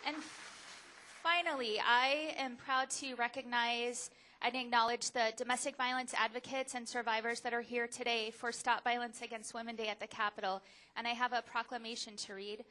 And finally, I am proud to recognize and acknowledge the domestic violence advocates and survivors that are here today for Stop Violence Against Women Day at the Capitol. And I have a proclamation to read.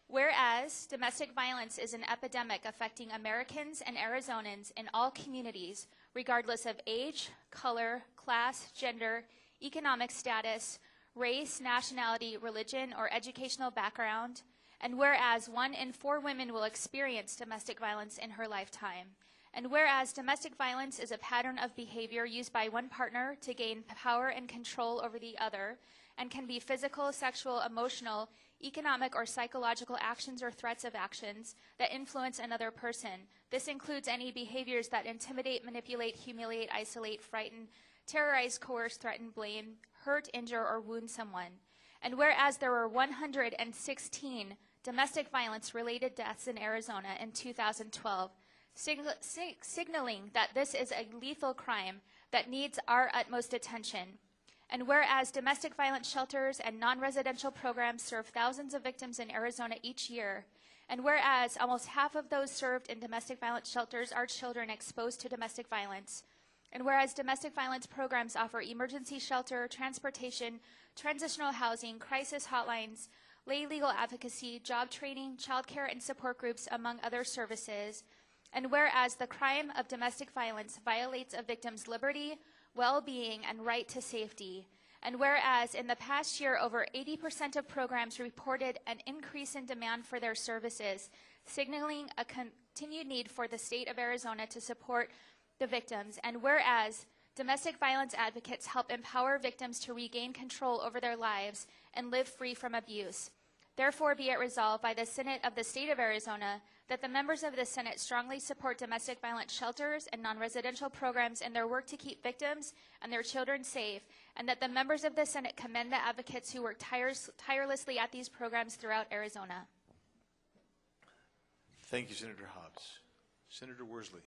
Whereas domestic violence is an epidemic affecting Americans and Arizonans in all communities, regardless of age, color, class, gender, economic status, race, nationality, religion, or educational background, and whereas 1 in 4 women will experience domestic violence in her lifetime, and whereas domestic violence is a pattern of behavior used by one partner to gain power and control over the other, and can be physical, sexual, emotional, economic, or psychological actions or threats of actions that influence another person. This includes any behaviors that intimidate, manipulate, humiliate, isolate, frighten, terrorize, coerce, threaten, blame, hurt, injure, or wound someone. And whereas there were 116 domestic violence-related deaths in Arizona in 2012, signaling that this is a lethal crime that needs our utmost attention. And whereas domestic violence shelters and non-residential programs serve thousands of victims in Arizona each year, and whereas almost half of those served in domestic violence shelters are children exposed to domestic violence, and whereas domestic violence programs offer emergency shelter, transportation, transitional housing, crisis hotlines, lay legal advocacy, job training, child care, and support groups, among other services, and whereas the crime of domestic violence violates a victim's liberty, well-being, and right to safety, and whereas in the past year over 80% of programs reported an increase in demand for their services, signaling a continued need for the state of Arizona to support the victims, and whereas domestic violence advocates help empower victims to regain control over their lives and live free from abuse. Therefore, be it resolved by the Senate of the State of Arizona that the members of the Senate strongly support domestic violence shelters and non-residential programs in their work to keep victims and their children safe, and that the members of the Senate commend the advocates who work tirelessly at these programs throughout Arizona. Thank you, Senator Hobbs. Senator Worsley.